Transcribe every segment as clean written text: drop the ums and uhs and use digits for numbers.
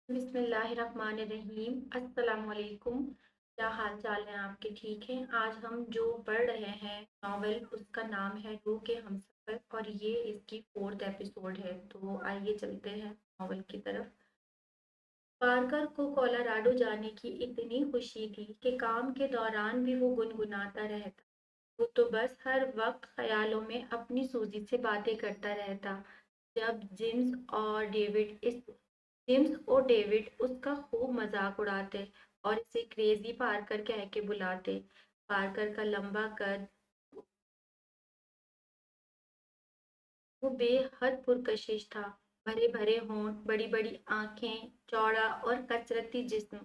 बिस्मिल्लाहिर्रहमानिर्रहीम। अस्सलाम वालेकुम। क्या हाल चाल है आपके? ठीक है। आज हम जो पढ़ रहे हैं नॉवेल, उसका नाम है रूह के हमसफर और ये इसकी 4th एपिसोड है। तो आइए चलते हैं नॉवेल की तरफ। पार्कर को कोलोराडो जाने की इतनी खुशी थी कि काम के दौरान भी वो गुनगुनाता रहता। वो तो बस हर वक्त ख्यालों में अपनी सूजी से बातें करता रहता। जब जिम्स और डेविड उसका खूब मजाक उड़ाते और इसे क्रेजी पार्कर कह के बुलाते। पार्कर का लंबा कद, वो बेहद पुरकशिश था। भरे भरे होंठ, बड़ी बड़ी आंखें, चौड़ा और कसरती जिस्म।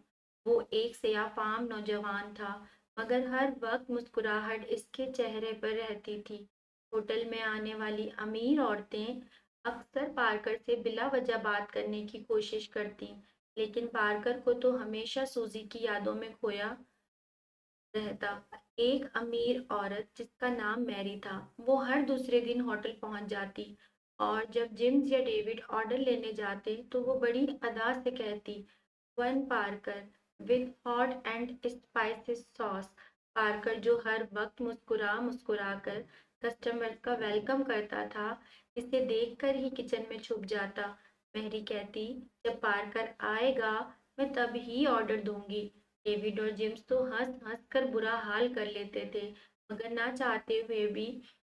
वो एक सयाफाम नौजवान था, मगर हर वक्त मुस्कुराहट इसके चेहरे पर रहती थी। होटल में आने वाली अमीर औरतें अक्सर पार्कर से बिला वजह बात करने की कोशिश करती, लेकिन पार्कर को तो हमेशा सूजी की यादों में खोया रहता। एक अमीर औरत जिसका नाम मैरी था, वो हर दूसरे दिन होटल पहुंच जाती और जब जिम्स या डेविड ऑर्डर लेने जाते तो वो बड़ी अदा से कहती, one Parker with hot and spicy sauce. Parker जो हर वक्त मुस्कुरा मुस्कुरा कर कस्टमर्स का वेलकम करता था, इसे देखकर ही किचन में छुप जाता। मैरी कहती, जब पार्कर आएगा मैं तब ही ऑर्डर दूंगी। डेविड और जेम्स तो हंस हंस कर बुरा हाल कर लेते थे, मगर ना चाहते हुए भी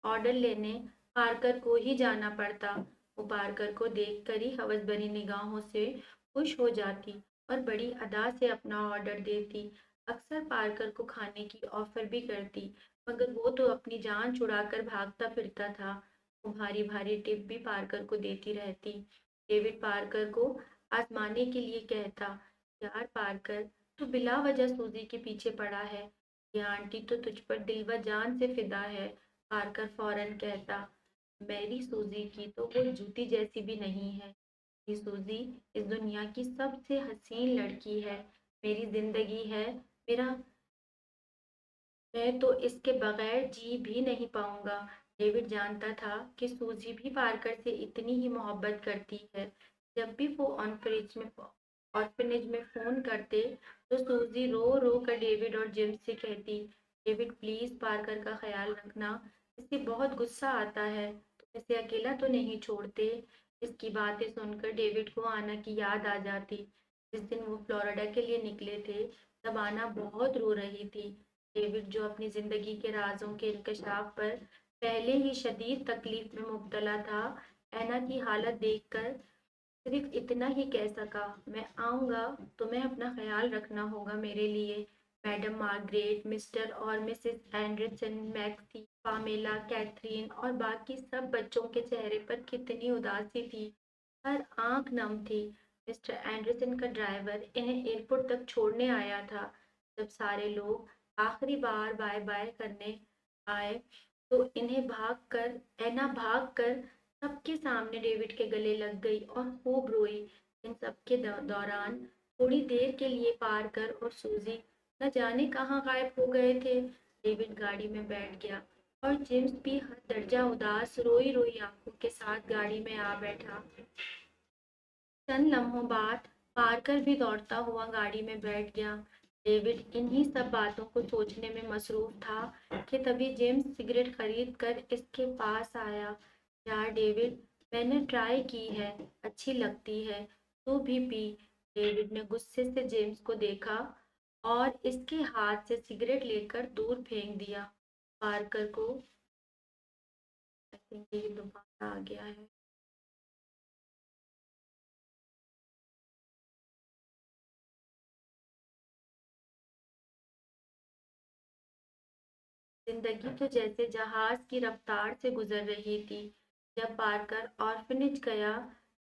ऑर्डर लेने पार्कर को ही जाना पड़ता। वो पार्कर को देखकर ही हवस भरी निगाहों से खुश हो जाती और बड़ी अदा से अपना ऑर्डर देती। अक्सर पार्कर को खाने की ऑफर भी करती, मगर वो तो अपनी जान छुड़ाकर भागता फिरता था। वो भारी भारी टिप भी पार्कर को देती रहती। डेविड पार्कर को आजमाने के लिए कहता, यार पार्कर, तू बिला वजह सूजी के पीछे पड़ा है। ये आंटी तो तुझ पर दिल व जान से फिदा है। पार्कर फौरन कहता, मेरी सूजी की तो वो जूती जैसी भी नहीं है। ये सूजी इस दुनिया की सबसे हसीन लड़की है। मेरी जिंदगी है, मेरा मैं तो इसके बगैर जी भी नहीं पाऊंगा। डेविड जानता था कि सूजी भी पार्कर से इतनी ही मोहब्बत करती है। जब भी वो ऑर्फनेज में फोन करते तो सूजी रो रो कर डेविड और जेम्स से कहती, डेविड प्लीज पार्कर का ख्याल रखना, इसे बहुत गुस्सा आता है, तुम इसे अकेला तो नहीं छोड़ते। इसकी बातें सुनकर डेविड को आना की याद आ जाती। जिस दिन वो फ्लोरिडा के लिए निकले थे, तब आना बहुत रो रही थी। डेविड जो अपनी जिंदगी के राजों के इंकशाफ पर पहले ही शदीद तकलीफ में मुब्तला था, ऐना की हालत देखकर सिर्फ इतना ही कह सका, मैं आऊंगा, तुम्हें अपना ख्याल रखना होगा मेरे लिए। मैडम मार्गरेट, मिस्टर और Mrs Anderson, Maxi, Pamela, Catherine और बाकी सब बच्चों के चेहरे पर कितनी उदासी थी। हर आंख नम थी। मिस्टर एंडरसन का ड्राइवर इन्हें एयरपोर्ट तक छोड़ने आया था। जब सारे लोग आखिरी बार बाय बाय करने आए तो एना भाग कर सबके सामने डेविड के गले लग गई और खूब रोई। इन सब के दौरान थोड़ी देर के लिए पार्कर और सूजी न जाने कहाँ गायब हो गए थे। डेविड गाड़ी में बैठ गया और जेम्स भी हर दर्जा उदास रोई रोई आंखों के साथ गाड़ी में आ बैठा। चंद लम्हों बाद पार्कर भी दौड़ता हुआ गाड़ी में बैठ गया। डेविड इन्हीं सब बातों को सोचने में मसरूफ था कि तभी जेम्स सिगरेट खरीद कर इसके पास आया। यार डेविड, मैंने ट्राई की है, अच्छी लगती है, तू भी पी। डेविड ने गुस्से से जेम्स को देखा और इसके हाथ से सिगरेट लेकर दूर फेंक दिया। पार्कर को आई थिंक ये दोबारा आ गया है। जिंदगी तो जैसे जहाज की रफ्तार से गुजर रही थी। जब पार्कर ऑर्फनेज गया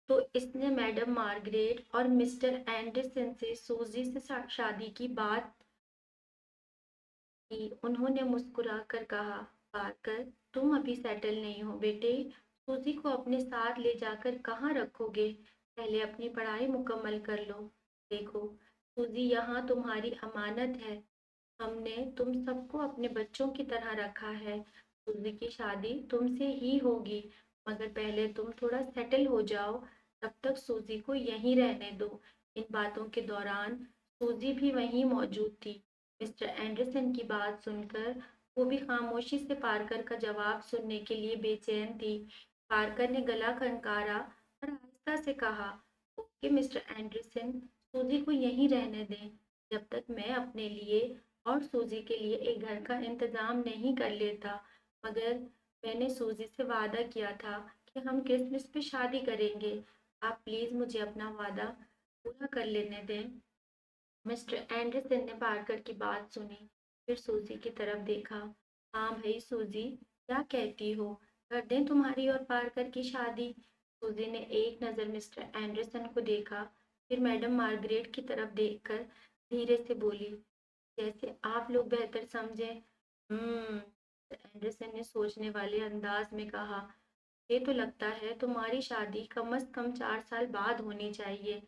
तो इसने मैडम मार्गरेट और मिस्टर एंडरसन से सूजी से शादी की बात की। उन्होंने मुस्कुरा कर कहा, पार्कर, तुम अभी सेटल नहीं हो बेटे, सूजी को अपने साथ ले जाकर कहाँ रखोगे? पहले अपनी पढ़ाई मुकम्मल कर लो। देखो, सूजी यहाँ तुम्हारी अमानत है। हमने तुम सबको अपने बच्चों की तरह रखा है। सूजी की शादी तुमसे ही होगी, मगर पहले तुम थोड़ा सेटल हो जाओ। तब तक सूजी को यहीं रहने दो। ان باتوں کے دوران سوزی بھی وہیں موجود تھی۔ مسٹر اینڈرسن کی بات سن کر وہ بھی خاموشی سے پارکر کا جواب سننے کے لیے بے چین تھی۔ پارکر نے گلا کھنکارا اور آہستہ سے کہا، اوکے مسٹر اینڈرسن، سوزی کو یہیں رہنے دیں جب تک میں اپنے لیے اور سوزی کے لیے ایک گھر کا انتظام نہیں کر لیتا۔ مگر میں نے سوزی سے وعدہ کیا تھا کہ ہم کرسمس پہ شادی کریں گے۔ آپ پلیز مجھے اپنا وعدہ پورا کر لینے دیں۔ مسٹر اینڈرسن نے پارکر کی بات سنی، پھر سوزی کی طرف دیکھا۔ ہاں بھائی سوزی، کیا کہتی ہو؟ کر دیں تمہاری اور پارکر کی شادی؟ سوزی نے ایک نظر مسٹر اینڈرسن کو دیکھا، پھر میڈم مارگریٹ کی طرف دیکھ کر دھیرے سے بولی، جیسے آپ لوگ بہتر سمجھیں۔ اینڈرسن نے سوچنے والے انداز میں کہا، یہ تو لگتا ہے تمہاری شادی کم از کم 4 سال بعد ہونی چاہیے۔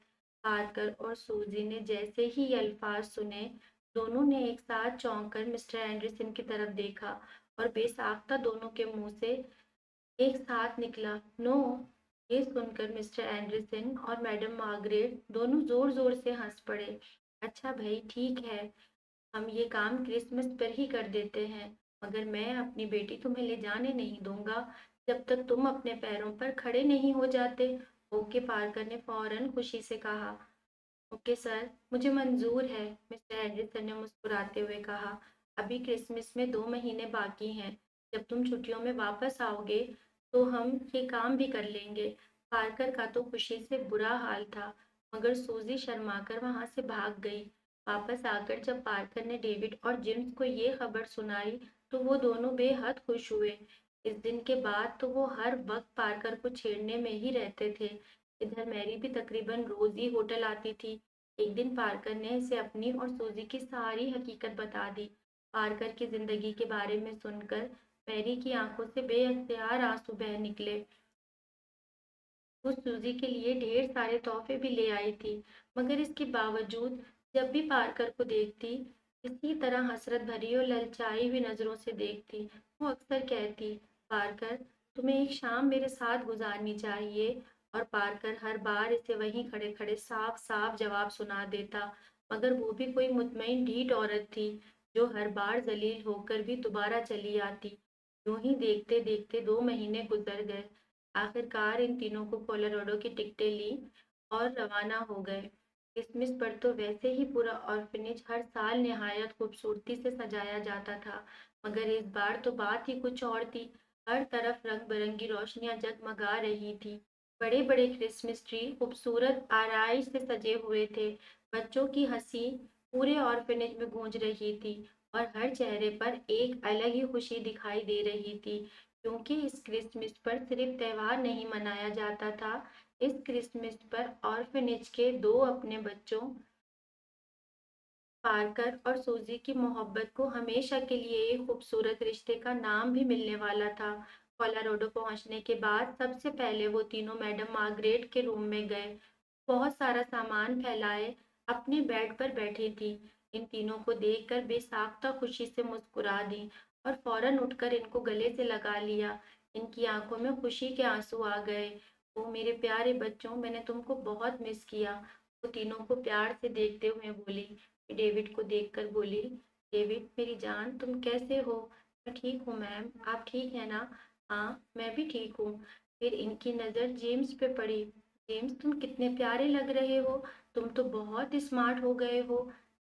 پارکر اور سوزی نے جیسے ہی یہ الفاظ سنے، دونوں نے ایک ساتھ چونک کر مسٹر اینڈرسن کی طرف دیکھا اور بے ساختہ دونوں کے منہ سے ایک ساتھ نکلا، نو! یہ سن کر مسٹر اینڈرسن اور میڈم مارگریٹ دونوں زور زور سے ہنس پڑے۔ اچھا بھائی ٹھیک ہے، ہم یہ کام کرسمس پر ہی کر دیتے ہیں، مگر میں اپنی بیٹی تمہیں لے جانے نہیں دوں گا جب تک تم اپنے پیروں پر کھڑے نہیں ہو جاتے۔ اوکے، پارکر نے فوراً خوشی سے کہا۔ اوکے سر، مجھے منظور ہے، مسٹر اینڈرسن نے مسکراتے ہوئے کہا۔ ابھی کرسمس میں 2 مہینے باقی ہیں، جب تم چھٹیوں میں واپس آؤ گے تو ہم یہ کام بھی کر لیں گے۔ پارکر کا تو خوشی سے برا حال تھا، مگر سوزی شرما کر وہاں سے بھاگ گئی۔ واپس آ کر جب پارکر نے ڈیوڈ اور جیمز کو یہ خبر سنائی تو وہ دونوں بے حد خوش ہوئے۔ اس دن کے بعد تو وہ ہر وقت پارکر کو چھیڑنے میں ہی رہتے تھے۔ ادھر میری بھی تقریباً روز ہی ہوٹل آتی تھی۔ ایک دن پارکر نے اسے اپنی اور سوزی کی ساری حقیقت بتا دی۔ پارکر کی زندگی کے بارے میں سن کر میری کی آنکھوں سے بے اختیار آنسو بہہ نکلے۔ وہ سوزی کے لیے ڈھیر سارے تحفے بھی لے آئی تھی، مگر اس کے باوجود جب بھی پارکر کو دیکھتی، اسی طرح حسرت بھری اور للچائی ہوئی نظروں سے دیکھتی، وہ اکثر کہتی، پارکر تمہیں ایک شام میرے ساتھ گزارنی چاہیے، اور پارکر ہر بار اسے وہیں کھڑے کھڑے صاف صاف جواب سنا دیتا، مگر وہ بھی کوئی مطمئن ڈھیٹ عورت تھی جو ہر بار ذلیل ہو کر بھی دوبارہ چلی آتی۔ یوں ہی دیکھتے دیکھتے 2 مہینے گزر گئے۔ آخر کار ان تینوں کو کولراڈو کی ٹکٹیں لی اور روانہ ہو گئے۔ کرسمس پر تو ویسے ہی پورا آرفنیج ہر سال نہایت خوبصورتی سے سجایا جاتا تھا، مگر اس بار تو بات ہی کچھ اور تھی۔ ہر طرف رنگ برنگی روشنیاں جگمگا رہی تھی، بڑے بڑے کرسمس ٹری خوبصورت آرائش سے سجے ہوئے تھے، بچوں کی ہنسی پورے آرفنیج میں گونج رہی تھی، اور ہر چہرے پر ایک الگ ہی خوشی دکھائی دے رہی تھی، کیونکہ اس کرسمس پر صرف تہوار نہیں منایا جاتا تھا، اس کرسمس پر آرفنیج کے 2 اپنے بچوں پارکر اور سوزی کی محبت کو ہمیشہ کے لیے ایک خوبصورت رشتے کا نام بھی ملنے والا تھا۔ کولاراڈو پہنچنے کے بعد سب سے پہلے وہ تینوں میڈم مارگریٹ کے روم میں گئے۔ بہت سارا سامان پھیلائے اپنے بیڈ پر بیٹھی تھی، ان تینوں کو دیکھ کر بے ساختہ خوشی سے مسکرا دی اور فوراً اٹھ کر ان کو گلے سے لگا لیا۔ ان کی آنکھوں میں خوشی کے آنسو آ گئے۔ وہ میرے پیارے بچوں، میں نے تم کو بہت مس کیا، وہ تینوں کو پیار سے دیکھتے ہوئے بولی۔ ڈیوڈ کو دیکھ کر بولی، ڈیوڈ میری جان تم کیسے ہو؟ میں ٹھیک ہوں میم، آپ ٹھیک ہیں نا؟ ہاں میں بھی ٹھیک ہوں۔ پھر ان کی نظر جیمز پہ پڑی۔ جیمز تم کتنے پیارے لگ رہے ہو، تم تو بہت اسمارٹ ہو گئے ہو۔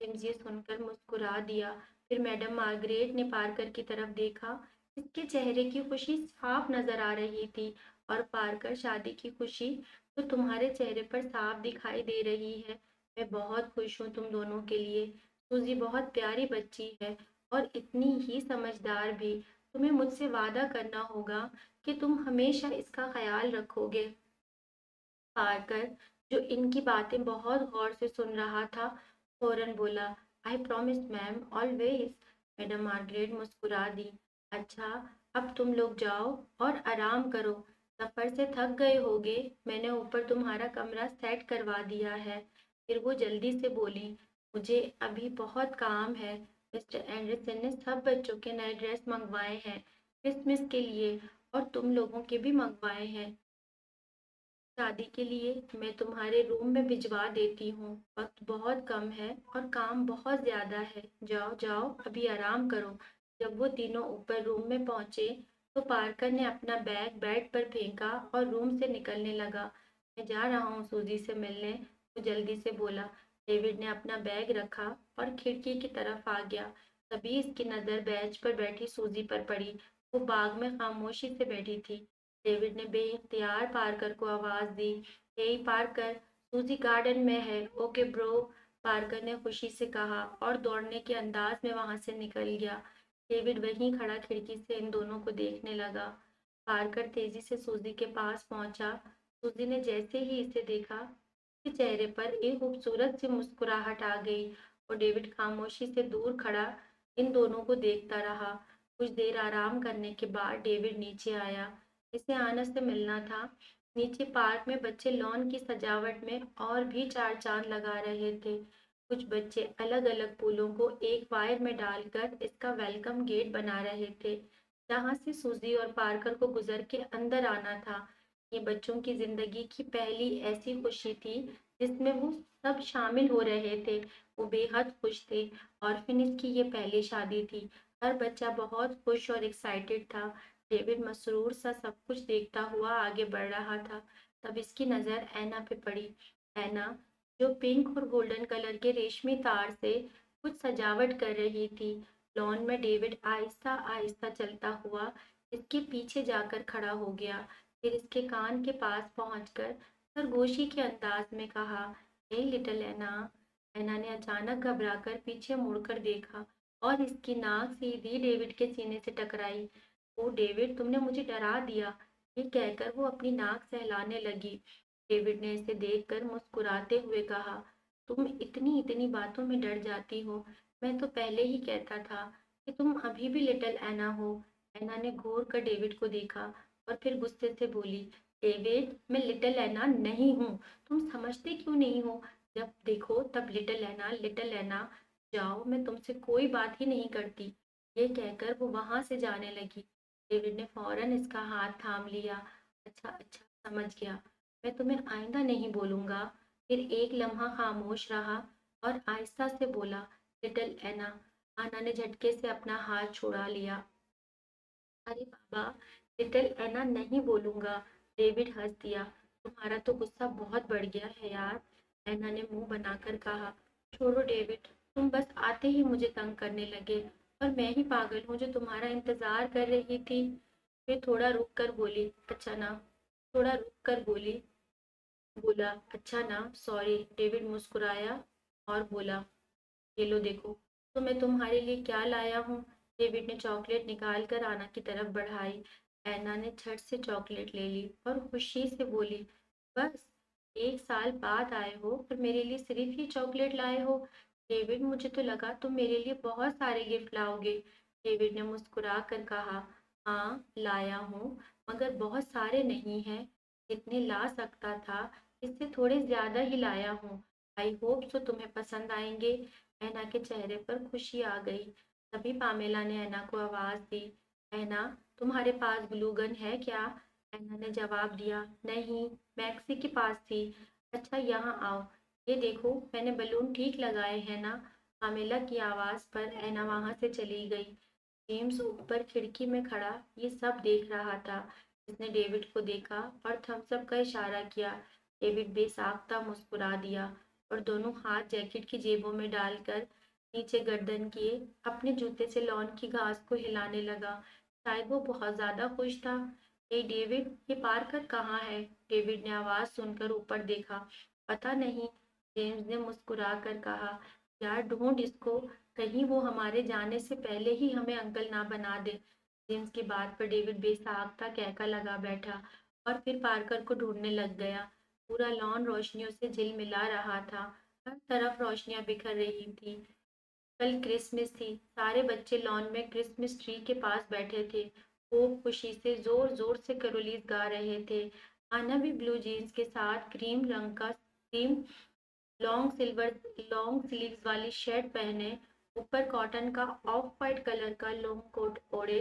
جیمز یہ سن کر مسکرا دیا۔ پھر میڈم مارگریٹ نے پارکر کی طرف دیکھا، اس کے چہرے کی خوشی صاف نظر آ رہی تھی، اور پارکر شادی کی خوشی تو تمہارے چہرے پر صاف دکھائی دے رہی ہے۔ میں بہت خوش ہوں تم دونوں کے لیے۔ سوزی بہت پیاری بچی ہے اور اتنی ہی سمجھدار بھی۔ تمہیں مجھ سے وعدہ کرنا ہوگا کہ تم ہمیشہ اس کا خیال رکھو گے۔ پارکر، جو ان کی باتیں بہت غور سے سن رہا تھا، فوراً بولا، I promise ma'am, always. Madam Margaret مسکرا دی۔ اچھا، اب تم لوگ جاؤ اور آرام کرو، سفر سے تھک گئے ہوگے، میں نے اوپر تمہارا کمرہ سیٹ کروا دیا ہے۔ پھر وہ جلدی سے بولی، مجھے ابھی بہت کام ہے۔ مسٹر اینڈرسن نے سب بچوں کے نئے ڈریس منگوائے ہیں کرسمس کے لیے، اور تم لوگوں کے بھی منگوائے ہیں۔ शादी के लिए मैं तुम्हारे रूम में भिजवा देती हूँ। वक्त बहुत कम है और काम बहुत ज्यादा है। जाओ जाओ, अभी आराम करो। जब वो तीनों ऊपर रूम में पहुंचे तो पार्कर ने अपना बैग बेड पर फेंका और रूम से निकलने लगा। मैं जा रहा हूँ सूजी से मिलने, वो जल्दी से बोला। डेविड ने अपना बैग रखा और खिड़की की तरफ आ गया। तभी इसकी नज़र बेंच पर बैठी सूजी पर पड़ी। वो बाग में खामोशी से बैठी थी। डेविड ने बेइख्तियार पार्कर को आवाज दी। हे पार्कर, सूजी गार्डन में है। ओके ब्रो, पार्कर ने खुशी से कहा और दौड़ने के अंदाज में वहां से निकल गया। डेविड वहीं खड़ा खिड़की से इन दोनों को देखने लगा। पार्कर तेजी से सूजी के पास पहुंचा। सूजी ने जैसे ही इसे देखा, उसके चेहरे पर एक खूबसूरत सी मुस्कुराहट आ गई और डेविड खामोशी से दूर खड़ा इन दोनों को देखता रहा। कुछ देर आराम करने के बाद डेविड नीचे आया। इसे आनस से मिलना था। नीचे पार्क में बच्चे लॉन की सजावट में और भी चार चांद लगा रहे थे। कुछ बच्चे अलग अलग फूलों को एक वायर में डालकर इसका वेलकम गेट बना रहे थे, जहां से सूजी और पार्कर को गुजर के अंदर आना था। ये बच्चों की जिंदगी की पहली ऐसी खुशी थी जिसमें वो सब शामिल हो रहे थे। वो बेहद खुश थे। ऑर्फिनेज की ये पहली शादी थी। हर बच्चा बहुत खुश और एक्साइटेड था। डेविड मसरूर सा सब कुछ देखता हुआ आगे बढ़ रहा था। तब इसकी नजर ऐना पे पड़ी। ऐना, जो पिंक और गोल्डन कलर के रेशमी तार से कुछ सजावट कर रही थी। लॉन में डेविड आहिस्ता आहिस्ता चलता हुआ इसके पीछे जाकर खड़ा हो गया। फिर इसके कान के पास पहुंचकर सरगोशी के अंदाज में कहा, हे लिटिल ऐना। ऐना ने अचानक घबराकर पीछे मुड़कर देखा और इसकी नाक सीधी डेविड के सीने से टकराई। ओ डेविड, तुमने मुझे डरा दिया, ये कहकर वो अपनी नाक सहलाने लगी। डेविड ने इसे देखकर मुस्कुराते हुए कहा, तुम इतनी इतनी बातों में डर जाती हो। मैं तो पहले ही कहता था कि तुम अभी भी लिटिल ऐना हो। ऐना ने घूर कर डेविड को देखा और फिर गुस्से से बोली, डेविड, मैं लिटिल ऐना नहीं हूँ। तुम समझते क्यों नहीं हो? जब देखो तब लिटिल ऐना, लिटिल ऐना। जाओ, मैं तुमसे कोई बात ही नहीं करती। ये कहकर वो वहां से जाने लगी। डेविड ने फौरन इसका हाथ थाम लिया। अच्छा अच्छा, समझ गया। मैं तुम्हें आइंदा नहीं बोलूंगा। फिर एक लम्हा खामोश रहा और आहिस्ता से बोला, लिटिल एना। आना ने झटके से अपना हाथ छुड़ा लिया। अरे बाबा, लिटिल एना नहीं बोलूंगा। डेविड हंस दिया। तुम्हारा तो गुस्सा बहुत बढ़ गया है यार, एना ने मुंह बनाकर कहा। छोड़ो डेविड, तुम बस आते ही मुझे तंग करने लगे और मैं ही पागल हूँ जो तुम्हारा इंतजार कर रही थी। फिर थोड़ा रुक कर बोली, अच्छा ना। थोड़ा रुक कर बोला, अच्छा ना, सॉरी। डेविड मुस्कुराया और बोला, ये लो देखो, तो मैं तुम्हारे लिए क्या लाया हूँ। डेविड ने चॉकलेट निकाल कर आना की तरफ बढ़ाई। ऐना ने झट से चॉकलेट ले ली और खुशी से बोली, बस 1 साल बाद आए हो और मेरे लिए सिर्फ ही चॉकलेट लाए हो। डेविड, मुझे तो लगा तुम मेरे लिए बहुत सारे गिफ्ट लाओगे। डेविड ने मुस्कुरा कर कहा, हाँ लाया हूँ, मगर बहुत सारे नहीं हैं। जितने ला सकता था इससे थोड़े ज्यादा ही लाया हूँ। आई होप सो तुम्हें पसंद आएंगे। ऐना के चेहरे पर खुशी आ गई। तभी पामेला ने ऐना को आवाज दी, ऐना, तुम्हारे पास ग्लू गन है क्या? ऐना ने जवाब दिया, नहीं, मैक्सी के पास थी। अच्छा, यहाँ आओ, ये देखो मैंने बलून ठीक लगाए हैं ना। पामेला की आवाज पर ऐना वहां से चली गई। जेम्स ऊपर खिड़की में खड़ा ये सब देख रहा था। उसने डेविड को देखा और थम्स अप का इशारा किया। डेविड बेसाख्ता मुस्कुरा दिया और दोनों हाथ जैकेट की जेबों में डालकर नीचे गर्दन किए अपने जूते से लॉन की घास को हिलाने लगा। शायद वो बहुत ज्यादा खुश था। ए डेविड, ये पार्कर कहाँ है? डेविड ने आवाज सुनकर ऊपर देखा। पता नहीं, जेम्स ने मुस्कुरा कर कहा। यार ढूंढ इसको, कहीं वो हमारे जाने से पहले ही हमें अंकल ना बना दे। जेम्स की बात पर डेविड बेसाख्ता कहका लगा बैठा और फिर पार्कर को ढूंढने लग गया। पूरा लॉन रोशनियों से झिलमिला रहा था। हर तरफ रोशनियां बिखर रही थी। कल क्रिसमस थी। सारे बच्चे लॉन में क्रिसमस ट्री के पास बैठे थे। खूब खुशी से जोर जोर से करोलीज गा रहे थे। आना भी ब्लू जीन्स के साथ क्रीम रंग का क्रीम लॉन्ग स्लीव्स वाली शर्ट पहने, ऊपर कॉटन का ऑफ वाइट कलर का लॉन्ग कोट ओढ़े,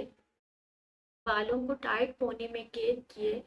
बालों को टाइट पोनी में केप किए,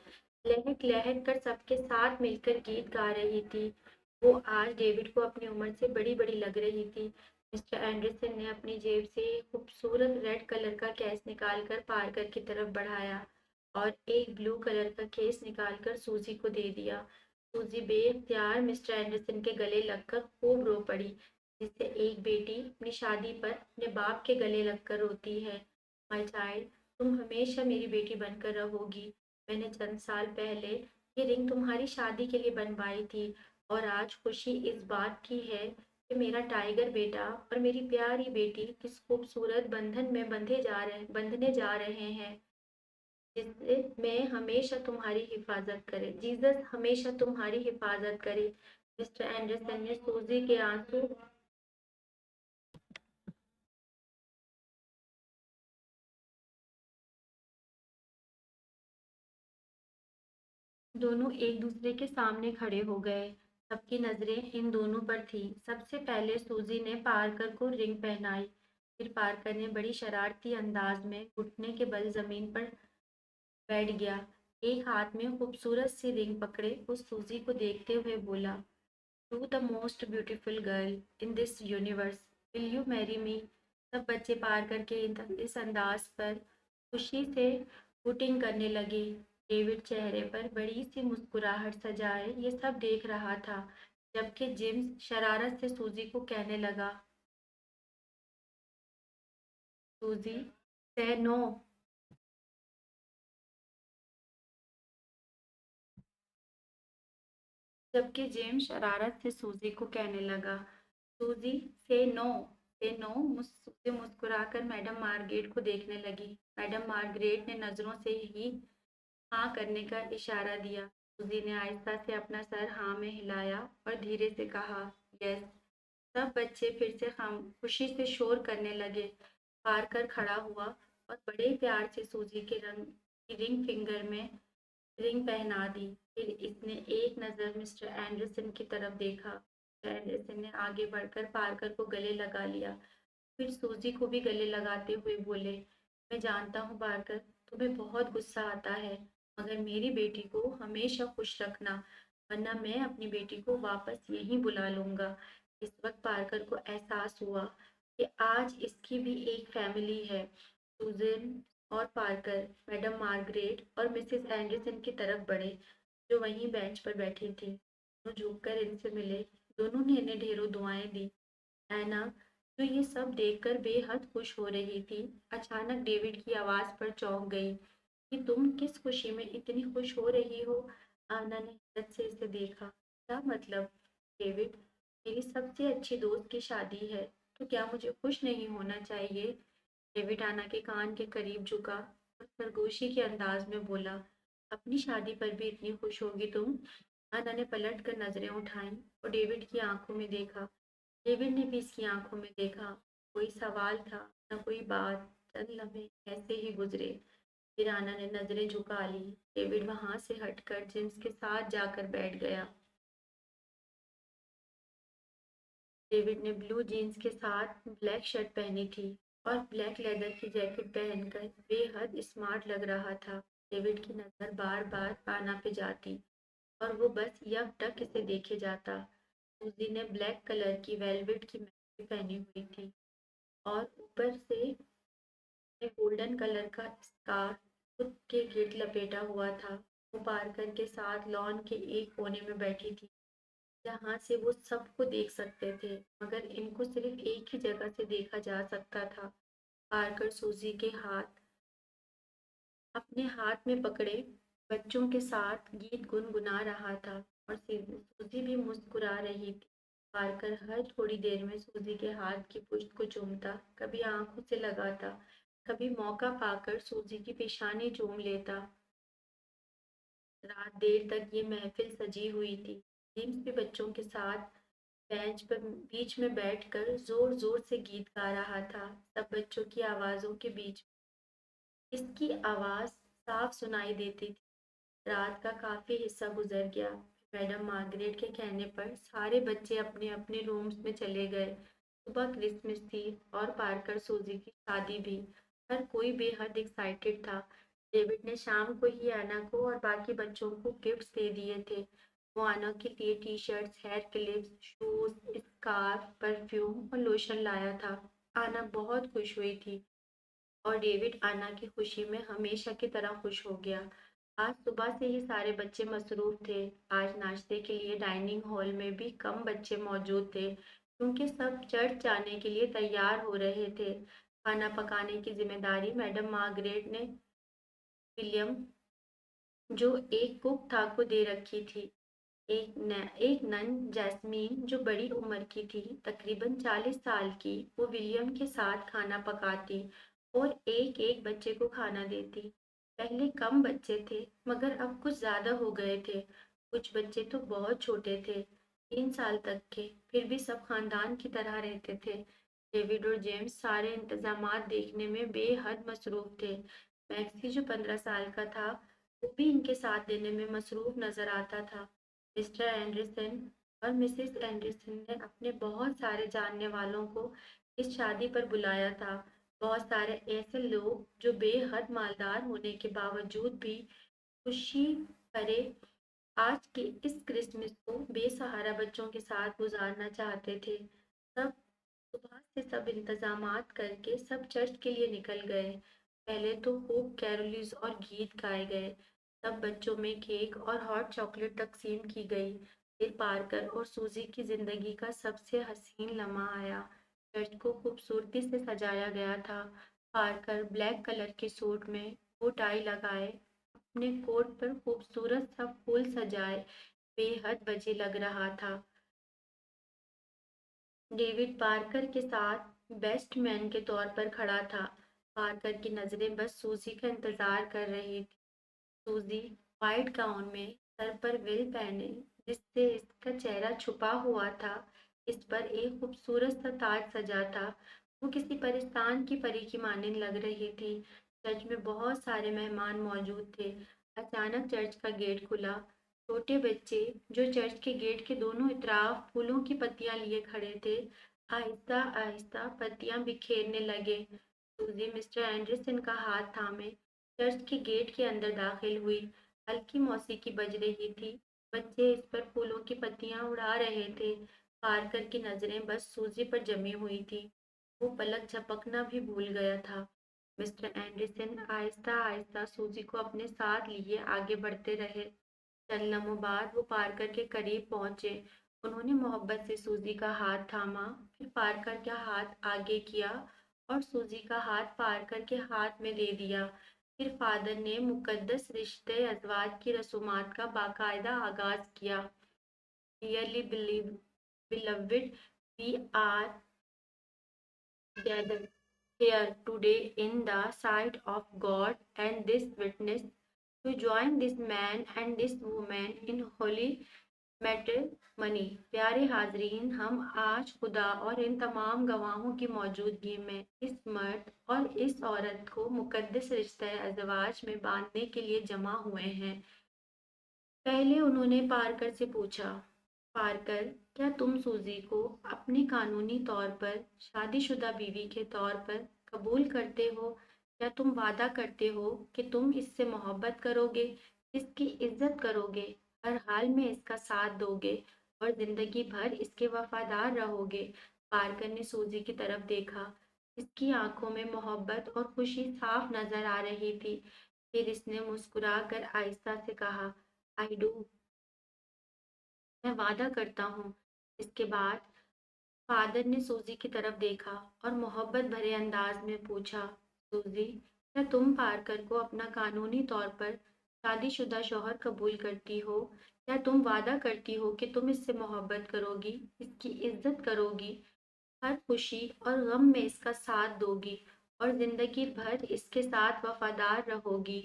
लहक लहक कर सबके साथ मिलकर गीत गा रही थी। वो आज डेविड को अपनी उम्र से बड़ी बड़ी लग रही थी। मिस्टर एंडरसन ने अपनी जेब से एक खूबसूरत रेड कलर का केस निकालकर पार्कर की तरफ बढ़ाया और एक ब्लू कलर का केस निकालकर सूजी को दे दिया। सूजी बेख्तियार मिस्टर एंडरसन के गले लगकर खूब रो पड़ी, जिससे एक बेटी अपनी शादी पर अपने बाप के गले लगकर रोती है। माय चाइल्ड, तुम हमेशा मेरी बेटी बनकर रहोगी। मैंने चंद साल पहले ये रिंग तुम्हारी शादी के लिए बनवाई थी और आज खुशी इस बात की है कि मेरा टाइगर बेटा और मेरी प्यारी बेटी किस खूबसूरत बंधन में बंधने जा रहे हैं, जिससे मैं हमेशा तुम्हारी हिफाजत करे। जीसस हमेशा तुम्हारी हिफाजत करे। मिस्टर एंडरसन ने सूजी के आंसू दोनों एक दूसरे के सामने खड़े हो गए। सबकी नजरें इन दोनों पर थी। सबसे पहले सूजी ने पार्कर को रिंग पहनाई। फिर पार्कर ने बड़ी शरारती अंदाज में घुटने के बल जमीन पर बैठ गया। एक हाथ में खूबसूरत सी रिंग पकड़े वो सूजी को देखते हुए बोला, "You the most beautiful girl in this universe. Will you marry me?" सब बच्चे पार्कर के इस अंदाज पर खुशी से हुटिंग करने लगे। डेविड चेहरे पर बड़ी सी मुस्कुराहट सजाए ये सब देख रहा था, जबकि जेम्स शरारत से सूजी को कहने लगा, "सूजी, से नो।" जबकि जेम्स शरारत से सूजी को कहने लगा, "सूजी, से नो, से नो।" सूजी मुस्कुराकर मैडम मार्गरेट को देखने लगी। मैडम मार्गरेट ने नजरों से ही हाँ करने का इशारा दिया। सूजी ने आहिस्ता से अपना सर हाँ में हिलाया और धीरे से कहा, "यस।" सब बच्चे फिर से खुशी से शोर करने लगे। पार्कर खड़ा हुआ और बड़े प्यार से सूजी के रंग की रिंग फिंगर में रिंग पहना दी। फिर इसने एक नज़र मिस्टर एंडरसन की तरफ देखा। मिस्टर एंडरसन ने आगे बढ़कर पार्कर को गले लगा लिया। फिर सूजी को भी गले लगाते हुए बोले, "मैं जानता हूँ पार्कर, तुम्हें बहुत गुस्सा आता है, मगर मेरी बेटी को हमेशा खुश रखना, वरना मैं अपनी बेटी को वापस यहीं बुला लूंगा।" इस वक्त पार्कर को एहसास हुआ कि आज इसकी भी एक फैमिली है। सुजैन और पार्कर मैडम मार्गरेट और मिसेस एंडरसन की तरफ बढ़े, जो वहीं बेंच पर बैठी थी। दोनों झुककर इनसे मिले। दोनों ने इन्हें ढेरों दुआएं दी। ऐना, जो ये सब देखकर बेहद खुश हो रही थी, अचानक डेविड की आवाज पर चौंक गई कि तुम किस खुशी में इतनी खुश हो रही हो। आना ने हैरत से इसे देखा। क्या मतलब? डेविड, मेरी सबसे अच्छी दोस्त की शादी है, तो क्या मुझे खुश नहीं होना चाहिए? डेविड आना के कान के करीब झुका और सरगोशी के अंदाज में बोला, "अपनी शादी पर भी इतनी खुश होगी तुम?" आना ने पलट कर नजरें उठाईं और डेविड की आंखों में देखा। डेविड ने भी इसकी आंखों में देखा। कोई सवाल था, न कोई बात। चंद लम्हे ऐसे ही गुजरे। फिर आना ने नजरें झुका ली। डेविड वहां से हटकर जेम्स के साथ जाकर बैठ गया। डेविड ने ब्लू जीन्स के साथ ब्लैक शर्ट पहनी थी और ब्लैक लेदर की जैकेट पहनकर बेहद स्मार्ट लग रहा था। डेविड की नज़र बार बार आना पे जाती और वो बस यब तक इसे देखे जाता। सूजी ने ब्लैक कलर की वेलवेट की मैक्सी पहनी हुई थी और ऊपर से गोल्डन कलर का स्कार्फ खुद के गिर्द लपेटा हुआ था। वो पार्कर के साथ लॉन के एक कोने में बैठी थी, जहाँ से वो सबको देख सकते थे, मगर इनको सिर्फ एक ही जगह से देखा जा सकता था। पार्कर सूजी के हाथ अपने हाथ में पकड़े बच्चों के साथ गीत गुनगुना रहा था और सूजी भी मुस्कुरा रही थी। पार्कर हर थोड़ी देर में सूजी के हाथ की पुश्त को चूमता, कभी आंखों से लगाता, कभी मौका पाकर सूजी की पेशानी चूम लेता। रात देर तक ये महफिल सजी हुई थी। जेम्स भी बच्चों के साथ बेंच पर बीच में बैठकर जोर जोर से गीत गा रहा था। सब बच्चों की आवाजों के बीच इसकी आवाज साफ सुनाई देती थी। रात का काफी हिस्सा गुजर गया। मैडम मार्गरेट के कहने पर सारे बच्चे अपने अपने रूम्स में चले गए। सुबह क्रिसमस थी और पार्कर सूजी की शादी भी। हर कोई बेहद एक्साइटेड था। डेविड ने शाम को ही आना को और बाकी बच्चों को गिफ्ट्स दे दिए थे। वो आना के लिए T shirts, hair clips, shoes, scarf, perfume और लोशन लाया था। आना बहुत खुश हुई थी और डेविड आना की खुशी में हमेशा की तरह खुश हो गया। आज सुबह से ही सारे बच्चे मसरूफ थे। आज नाश्ते के लिए डाइनिंग हॉल में भी कम बच्चे मौजूद थे क्योंकि सब चर्च जाने के लिए तैयार हो रहे थे। खाना पकाने की जिम्मेदारी मैडम मार्गरेट ने विलियम, जो एक कुक था, को दे रखी थी। एक नन जैस्मीन, जो बड़ी उम्र की थी, तकरीबन 40 साल की, वो विलियम के साथ खाना पकाती और एक एक बच्चे को खाना देती। पहले कम बच्चे थे मगर अब कुछ ज्यादा हो गए थे। कुछ बच्चे तो बहुत छोटे थे, 3 साल तक के, फिर भी सब खानदान की तरह रहते थे। डेविड और जेम्स सारे इंतजामात देखने में बेहद मसरूफ थे। मैक्सी, जो 15 साल का था, वो भी इनके साथ देने में मसरूफ नजर आता था। मिस्टर एंडरसन और मिसेस एंडरसन ने अपने बहुत सारे जानने वालों को इस शादी पर बुलाया था। बहुत सारे ऐसे लोग जो बेहद मालदार होने के बावजूद भी खुशी भरे आज के इस क्रिसमस को बेसहारा बच्चों के साथ गुजारना चाहते थे। सब सुबह से सब इंतजामात करके सब चर्च के लिए निकल गए। पहले तो खूब कैरोलीज और गीत गाए गए। सब बच्चों में केक और हॉट चॉकलेट तकसीम की गई। फिर पार्कर और सूजी की जिंदगी का सबसे हसीन लम्हा आया। चर्च को खूबसूरती से सजाया गया था। पार्कर ब्लैक कलर के सूट में, वो टाई लगाए, अपने कोट पर खूबसूरत सा फूल सजाए, बेहद बजी लग रहा था। डेविड पार्कर के साथ बेस्ट मैन के तौर पर खड़ा था। पार्कर की नजरें बस सूजी का इंतजार कर रही थी। सूजी वाइट गाउन में, सर पर विल पहने, जिससे इसका चेहरा छुपा हुआ था, इस पर एक खूबसूरत सा ताज सजा था। वो किसी परिस्तान की परी की मानिंद लग रही थी। चर्च में बहुत सारे मेहमान मौजूद थे। अचानक चर्च का गेट खुला। छोटे बच्चे, जो चर्च के गेट के दोनों इतराफ फूलों की पत्तियां लिए खड़े थे, आहिस्ता आहिस्ता पत्तियां बिखेरने लगे। सूजी मिस्टर एंडरसन का हाथ थामे चर्च के गेट के अंदर दाखिल हुई। हल्की मौसीकी बज रही थी। बच्चे इस पर फूलों की पत्तियां उड़ा रहे थे। पार्कर की नजरें बस सूजी पर जमी हुई थी। वो पलक झपकना भी भूल गया था। मिस्टर एंडरसन आहिस्ता आहिस्ता सूजी को अपने साथ लिए आगे बढ़ते रहे। चंद लम्हों बाद वो पार्कर के करीब पहुंचे। उन्होंने मोहब्बत से सूजी का हाथ थामा, फिर पार्कर का हाथ आगे किया और सूजी का हाथ पार्कर के हाथ में दे दिया। फिर फादर ने मुकद्दस रिश्ते अज़वाज की रसूमात का बाकायदा आगाज किया। Dearly beloved, we are gathered here today in the sight of God and this witness to join this man and this woman in holy matrimony. प्यारे हाजरीन, हम आज खुदा और इन तमाम गवाहों की मौजूदगी में इस मर्द और इस औरत को मुकद्दस रिश्ते अज़वाज में बांधने के लिए जमा हुए हैं। पहले उन्होंने पार्कर से पूछा, पार्कर, क्या तुम सूजी को अपनी कानूनी तौर पर शादीशुदा बीवी के तौर पर कबूल करते हो? क्या तुम वादा करते हो कि तुम इससे मोहब्बत करोगे, इसकी इज्जत करोगे, हर हाल में इसका साथ दोगे और जिंदगी भर इसके वफादार रहोगे? पार्कर ने सूजी की तरफ देखा। इसकी आंखों में मोहब्बत और खुशी साफ नजर आ रही थी। फिर इसने मुस्कुराकर आहिस्ता से कहा, आई डू, मैं वादा करता हूँ। इसके बाद फादर ने सूजी की तरफ देखा और मोहब्बत भरे अंदाज में पूछा, सूजी, क्या तुम पार्कर को अपना कानूनी तौर पर शादीशुदा शौहर कबूल करती हो? क्या तुम वादा करती हो कि तुम इससे मोहब्बत करोगी, इसकी इज्जत करोगी, हर खुशी और गम में इसका साथ दोगी और जिंदगी भर इसके साथ वफादार रहोगी?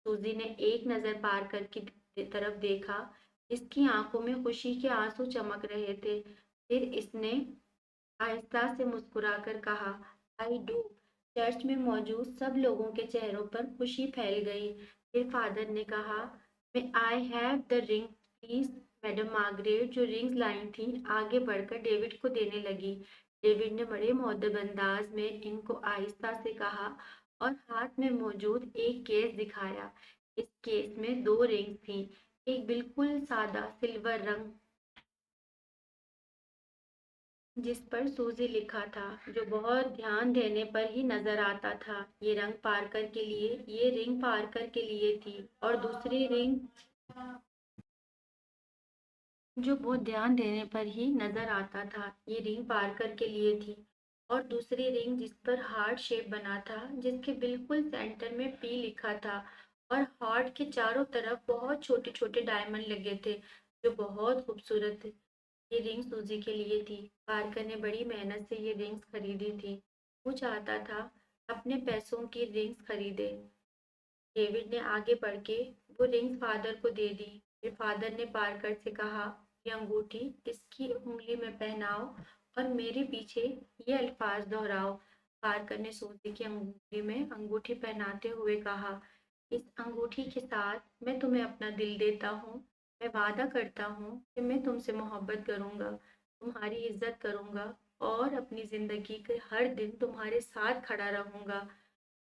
सूजी ने एक नज़र पार्कर की तरफ देखा। इसकी आंखों में खुशी के आंसू चमक रहे थे। फिर इसने आहिस्ता से मुस्कुराकर कहा, आई डू। चर्च में मौजूद सब लोगों के चेहरों पर खुशी फैल गई। फिर फादर ने कहा, may I have the ring please? Madam Margaret, जो रिंग्स लाई थी, आगे बढ़कर डेविड को देने लगी। डेविड ने बड़े मुअद्दब अंदाज में इनको आहिस्ता से कहा اور ہاتھ میں موجود ایک کیس دکھایا۔ اس کیس میں 2 رنگز تھیں، ایک بالکل سادہ سلور رنگ جس پر سوزی لکھا تھا، جو بہت دھیان دینے پر ہی نظر آتا تھا۔ یہ رنگ پارکر کے لیے تھی، اور دوسری رنگ جو بہت دھیان دینے پر ہی نظر آتا تھا، یہ رنگ پارکر کے لیے تھی، اور دوسری رنگ جس پر ہارٹ شیپ بنا تھا، جس کے بالکل سینٹر میں پی لکھا تھا، اور ہارٹ کے چاروں طرف بہت چھوٹے چھوٹے ڈائمنڈ لگے تھے جو بہت خوبصورت تھے۔ یہ رنگ سوزی کے لیے تھی۔ پارکر نے بڑی محنت سے یہ رنگز خریدی تھی۔ وہ چاہتا تھا اپنے پیسوں کی رنگز خریدے۔ ڈیوڈ نے آگے بڑھ کے وہ رنگز فادر کو دے دی۔ پھر فادر نے پارکر سے کہا، یہ انگوٹھی اس کی انگلی میں پہناؤ اور میرے پیچھے یہ الفاظ دہراؤ۔ پارکر نے سوزی کی انگلی میں انگوٹھی پہناتے ہوئے کہا، اس انگوٹھی کے ساتھ میں تمہیں اپنا دل دیتا ہوں۔ میں وعدہ کرتا ہوں کہ میں تم سے محبت کروں گا، تمہاری عزت کروں گا اور اپنی زندگی کے ہر دن تمہارے ساتھ کھڑا رہوں گا۔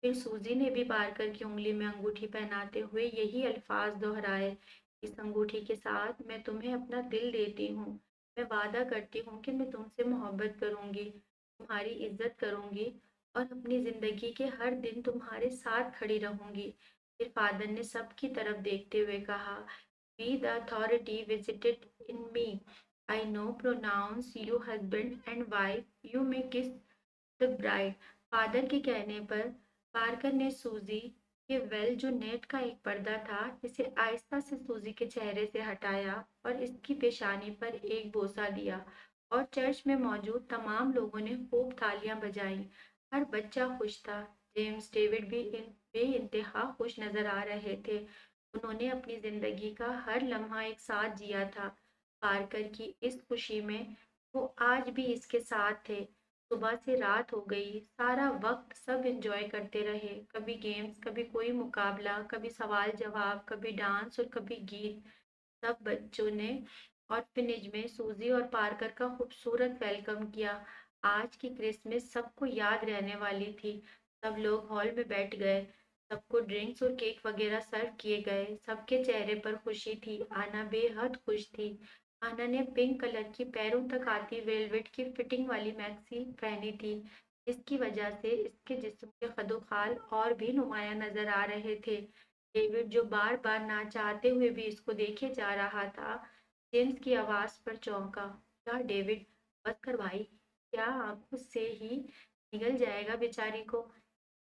پھر سوزی نے بھی پارکر کی انگلی میں انگوٹھی پہناتے ہوئے یہی الفاظ دہرائے، اس انگوٹھی کے ساتھ میں تمہیں اپنا دل دیتی ہوں۔ میں وعدہ کرتی ہوں کہ میں تم سے محبت کروں گی، تمہاری عزت کروں گی اور اپنی زندگی کے ہر دن تمہارے ساتھ کھڑی رہوں گی۔ پھر فادر نے سب کی طرف دیکھتے ہوئے کہا، Be the authority visited in me. I know pronounce you husband and wife. You may kiss the bride. Father کے کہنے پر پارکر نے سوزی کے ویل جو نیٹ کا ایک پردہ تھا، اسے آہستہ سے سوزی کے چہرے سے ہٹایا اور اس کی پیشانی پر ایک بوسہ دیا، اور چرچ میں موجود تمام لوگوں نے خوب تالیاں بجائیں۔ ہر بچہ خوش تھا۔ جیمز ڈیوڈ بھی بے انتہا خوش نظر آ رہے تھے۔ انہوں نے اپنی زندگی کا ہر لمحہ ایک ساتھ جیا تھا۔ پارکر کی اس خوشی میں وہ آج بھی اس کے ساتھ تھے۔ صبح سے رات ہو گئی، سارا وقت سب انجوائے کرتے رہے، کبھی گیمز، کبھی کوئی مقابلہ، کبھی سوال جواب، کبھی ڈانس اور کبھی گیت۔ سب بچوں نے آرفنیج میں سوزی اور پارکر کا خوبصورت ویلکم کیا۔ آج کی کرسمس سب کو یاد رہنے والی تھی۔ سب لوگ ہال میں بیٹھ گئے، سب کو ڈرنکس اور کیک وغیرہ سرو کیے گئے۔ سب کے چہرے پر خوشی تھی۔ آنا بے حد خوش تھی۔ آنا نے پنک کلر کی پیروں تک آتی ویلویٹ کی فٹنگ والی میکسی پہنی تھی، جس کی وجہ سے اس کے جسم کے خد و خال اور بھی نمایاں نظر آ رہے تھے۔ ڈیوڈ جو بار بار نہ چاہتے ہوئے بھی اس کو دیکھے جا رہا تھا، جیمز کی آواز پر چونکا۔ کیا ڈیوڈ، بس کر بھائی، کیا آنکھوں سے ہی نگل جائے گا بیچاری کو۔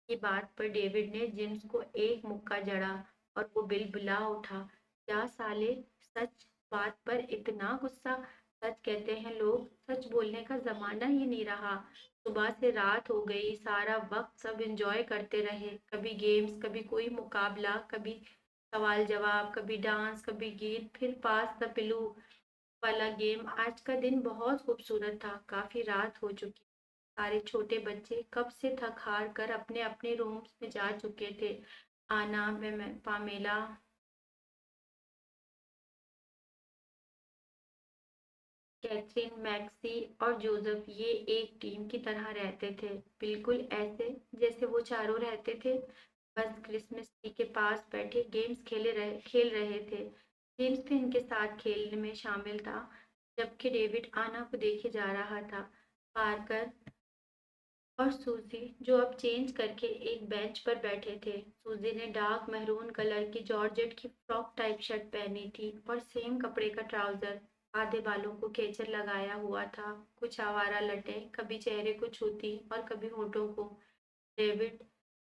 کی بات پر ڈیوڈ نے جیمز کو ایک مکہ جڑا اور وہ بلبلا اٹھا۔ کیا سالے، سچ بات پر اتنا غصہ؟ سچ کہتے ہیں لوگ، سچ بولنے کا زمانہ ہی نہیں رہا۔ صبح سے رات ہو گئی، سارا وقت سب انجوائے کرتے رہے، کبھی گیمز، کبھی کوئی مقابلہ، کبھی سوال جواب، کبھی ڈانس، کبھی گیت، پھر پاس دا پلو والا گیم۔ آج کا دن بہت خوبصورت تھا۔ کافی رات ہو چکی، سارے چھوٹے بچے کب سے تھک ہار کر اپنے اپنے رومز میں جا چکے تھے۔ آنا، پامیلا، کیتھرین، میکسی اور جوزف یہ ایک ٹیم کی طرح رہتے تھے، بالکل ایسے جیسے وہ چاروں رہتے تھے، بس کرسمس ٹری کے پاس بیٹھے گیمز کھیل رہے تھے۔ جیمز بھی ان کے ساتھ کھیلنے میں شامل تھا، جبکہ ڈیوڈ آنا کو دیکھے جا رہا تھا۔ پارکر اور سوزی جو اب چینج کر کے ایک بینچ پر بیٹھے تھے۔ سوزی نے ڈارک میرون کلر کی جارجٹ کی فراک ٹائپ شرٹ پہنی تھی اور سیم کپڑے کا ٹراؤزر۔ آدھے بالوں کو کیچر لگایا ہوا تھا، کچھ آوارہ لٹیں کبھی چہرے کو چھوتی اور کبھی ہونٹوں کو۔ ڈیوڈ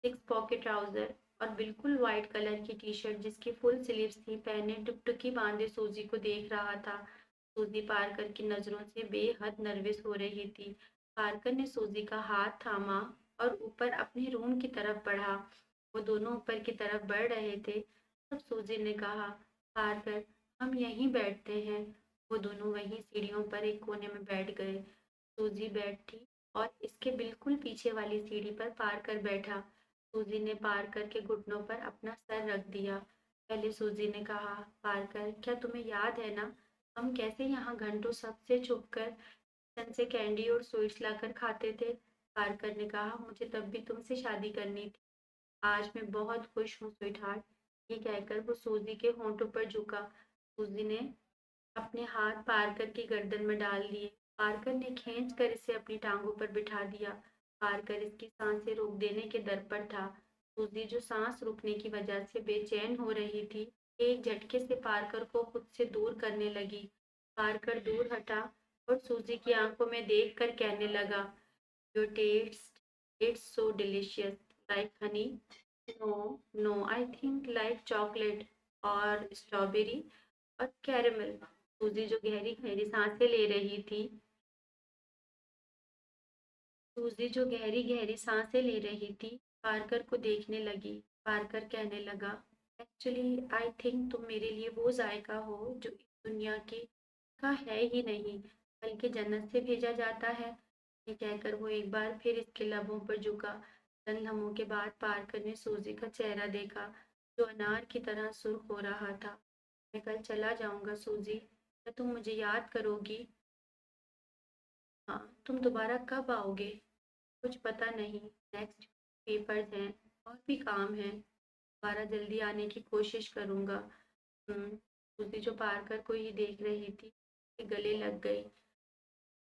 سکس پاکٹ ٹراؤزر اور بالکل وائٹ کلر کی ٹی شرٹ جس کی فل سلیوز تھی پہنے ٹکٹکی باندھے سوزی کو دیکھ رہا تھا۔ سوزی پارکر کی نظروں سے بے حد نروس ہو رہی تھی۔ پارکر نے سوزی کا ہاتھ تھاما اور اوپر اپنے روم کی طرف بڑھا۔ وہ دونوں اوپر کی طرف بڑھ رہے تھے، تب سوزی نے کہا، پارکر، ہم یہیں بیٹھتے ہیں۔ وہ دونوں وہیں سیڑھیوں پر ایک کونے میں بیٹھ گئے۔ سوزی بیٹھی اور اس کے بالکل پیچھے والی سیڑھی پر پارکر بیٹھا۔ سوزی نے پارکر کے گھٹنوں پر اپنا سر رکھ دیا۔ پہلے سوزی نے کہا، پارکر، کیا تمہیں یاد ہے نا ہم کیسے یہاں گھنٹوں سب سے چھپ کر کچن سے کینڈی اور سویٹس لا کر کھاتے تھے؟ پارکر نے کہا، مجھے تب بھی تم سے شادی کرنی تھی۔ आज मैं बहुत खुश हूँ स्वीटहार्ट। ये कहकर वो सूजी के होंठों पर झुका। सूजी ने अपने हाथ पार्कर की गर्दन में डाल दिए। पार्कर ने खींच कर इसे अपनी टांगों पर बिठा दिया। पार्कर इसकी सांसें रोक देने के दर पर था। सूजी जो सांस रुकने की वजह से बेचैन हो रही थी, एक झटके से पार्कर को खुद से दूर करने लगी। पार्कर दूर हटा और सूजी की आंखों में देख कर कहने लगा, your taste it's so delicious, like honey. No no, I think like chocolate और स्ट्रॉबेरी और कैरेमल। सूजी जो गहरी गहरी सांसें ले रही थी सूजी जो गहरी गहरी सांसें ले रही थी, पार्कर को देखने लगी। पार्कर कहने लगा, एक्चुअली आई थिंक तुम मेरे लिए वो जायका हो जो इस दुनिया की का है ही नहीं, बल्कि जन्नत से भेजा जाता है। ये कहकर वो एक बार फिर इसके लबों पर झुका। चंद लम्हों के बाद पार्कर ने सूजी का चेहरा देखा, जो अनार की तरह सुर्ख हो रहा था। मैं कल चला जाऊंगा सूजी, क्या तुम मुझे याद करोगी? हाँ, तुम दोबारा कब आओगे? कुछ पता नहीं, नेक्स्ट पेपर्स हैं और भी काम है। दोबारा जल्दी आने की कोशिश करूँगा। सूजी जो पार्कर को ही देख रही थी, उसके गले लग गई।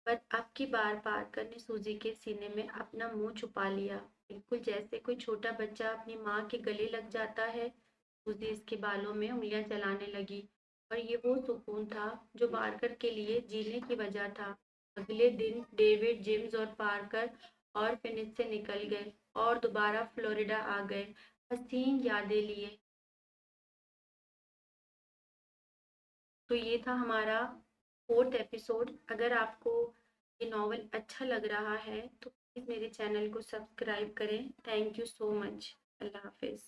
पर अब की बार पार्कर ने सूजी के सीने में अपना मुंह छुपा लिया, बिल्कुल जैसे कोई छोटा बच्चा अपनी माँ के गले लग जाता है। सूजी इसके बालों में उंगलियां चलाने लगी, और ये वो सुकून था जो पार्कर के लिए जीने की वजह था। अगले दिन डेविड, जिम्स और पार्कर और फिनिक्स से निकल गए और दोबारा फ्लोरिडा आ गए, हसीन यादें लिए। तो ये था हमारा 4th एपिसोड। अगर आपको ये नॉवल अच्छा लग रहा है तो प्लीज़ मेरे चैनल को सब्सक्राइब करें। Thank you so much. अल्लाह हाफिज़।